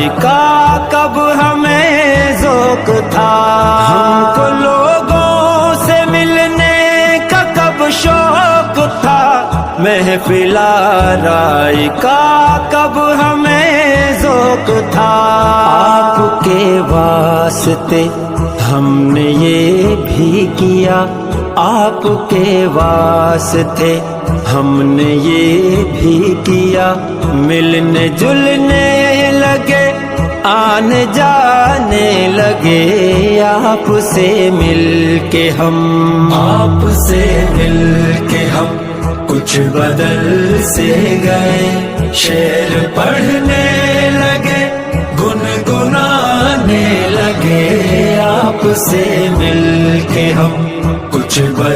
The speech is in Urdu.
رائے کا کب ہمیں ذوق تھا، ہم کو لوگوں سے ملنے کا کب شوق تھا، محفل رائے کا کب ہمیں ذوق تھا۔ آپ کے واسطے ہم نے یہ بھی کیا، آپ کے واسطے ہم نے یہ بھی کیا، ملنے جلنے لگے آنے جانے لگے، آپ سے مل کے ہم، آپ سے مل کے ہم کچھ بدل سے گئے، شعر پڑھنے لگے گنگنانے لگے، آپ سے مل کے ہم کچھ بدل